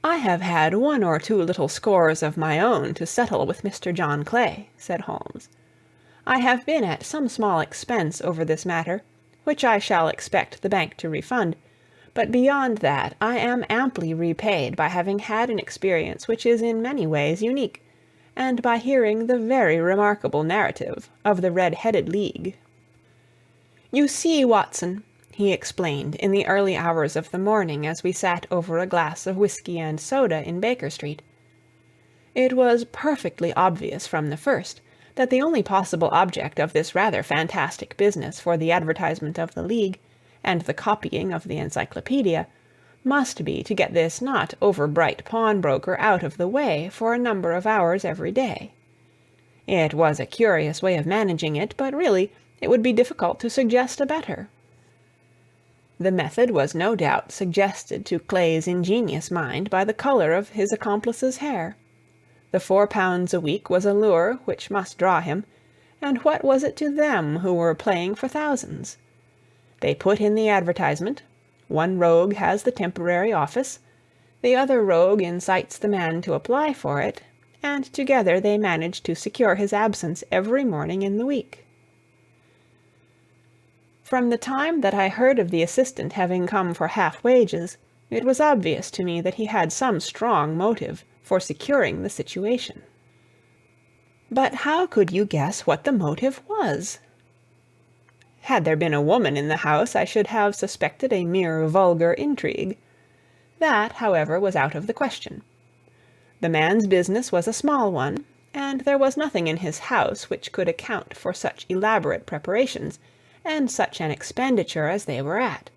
"I have had 1 or 2 little scores of my own to settle with Mr. John Clay," said Holmes. "I have been at some small expense over this matter, which I shall expect the bank to refund, but beyond that I am amply repaid by having had an experience which is in many ways unique, and by hearing the very remarkable narrative of the Red-Headed League. You see, Watson," he explained in the early hours of the morning as we sat over a glass of whiskey and soda in Baker Street, "it was perfectly obvious from the first that the only possible object of this rather fantastic business for the advertisement of the League, and the copying of the encyclopedia, must be to get this not over-bright pawnbroker out of the way for a number of hours every day. It was a curious way of managing it, but really it would be difficult to suggest a better. The method was no doubt suggested to Clay's ingenious mind by the colour of his accomplice's hair. The £4 a week was a lure which must draw him, and what was it to them who were playing for thousands? They put in the advertisement, one rogue has the temporary office, the other rogue incites the man to apply for it, and together they manage to secure his absence every morning in the week. From the time that I heard of the assistant having come for half wages, it was obvious to me that he had some strong motive for securing the situation. But how could you guess what the motive was? Had there been a woman in the house, I should have suspected a mere vulgar intrigue. That, however, was out of the question. The man's business was a small one, and there was nothing in his house which could account for such elaborate preparations, and such an expenditure as they were at.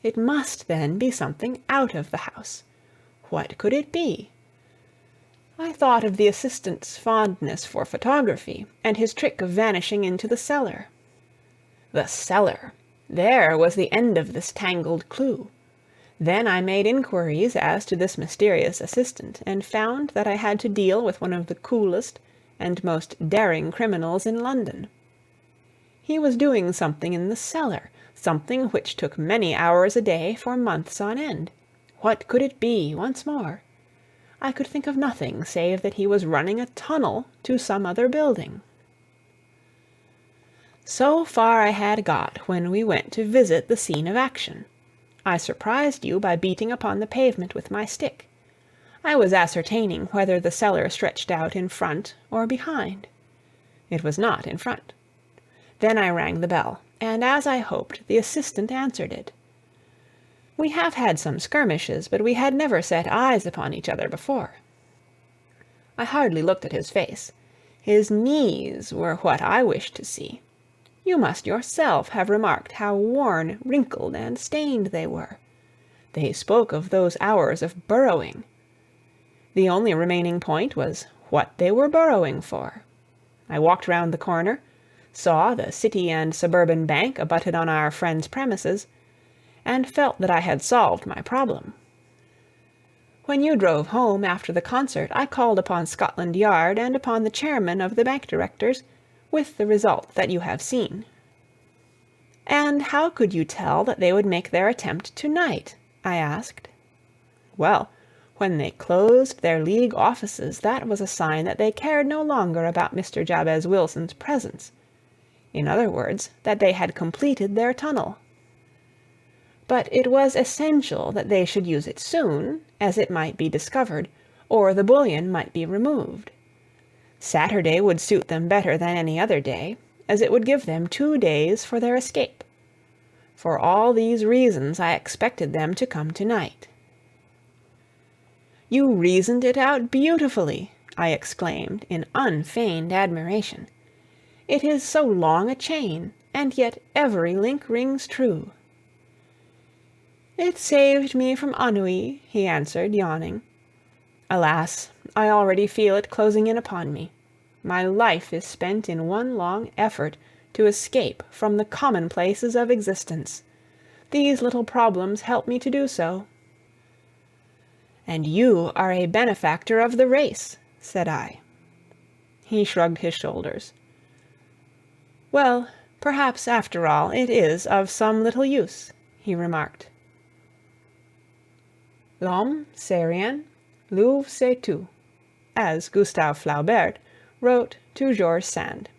It must, then, be something out of the house. What could it be? I thought of the assistant's fondness for photography, and his trick of vanishing into the cellar. The cellar! There was the end of this tangled clue. Then I made inquiries as to this mysterious assistant, and found that I had to deal with one of the coolest and most daring criminals in London. He was doing something in the cellar, something which took many hours a day for months on end. What could it be, once more? I could think of nothing save that he was running a tunnel to some other building. So far I had got when we went to visit the scene of action. I surprised you by beating upon the pavement with my stick. I was ascertaining whether the cellar stretched out in front or behind. It was not in front. Then I rang the bell, and as I hoped, the assistant answered it. We have had some skirmishes, but we had never set eyes upon each other before. I hardly looked at his face. His knees were what I wished to see. You must yourself have remarked how worn, wrinkled, and stained they were. They spoke of those hours of burrowing. The only remaining point was what they were burrowing for. I walked round the corner, saw the City and Suburban Bank abutted on our friend's premises, and felt that I had solved my problem. When you drove home after the concert, I called upon Scotland Yard and upon the chairman of the bank directors, with the result that you have seen. And how could you tell that they would make their attempt to-night? I asked. Well, when they closed their League offices, that was a sign that they cared no longer about Mr. Jabez Wilson's presence. In other words, that they had completed their tunnel. But it was essential that they should use it soon, as it might be discovered, or the bullion might be removed. Saturday would suit them better than any other day, as it would give them 2 days for their escape. For all these reasons I expected them to come to-night. You reasoned it out beautifully, I exclaimed in unfeigned admiration. It is so long a chain, and yet every link rings true. It saved me from ennui, he answered, yawning. Alas, I already feel it closing in upon me. My life is spent in one long effort to escape from the commonplaces of existence. These little problems help me to do so. And you are a benefactor of the race, said I. He shrugged his shoulders. Well, perhaps after all it is of some little use, he remarked. L'homme c'est rien, l'œuvre c'est tout, as Gustave Flaubert wrote to George Sand.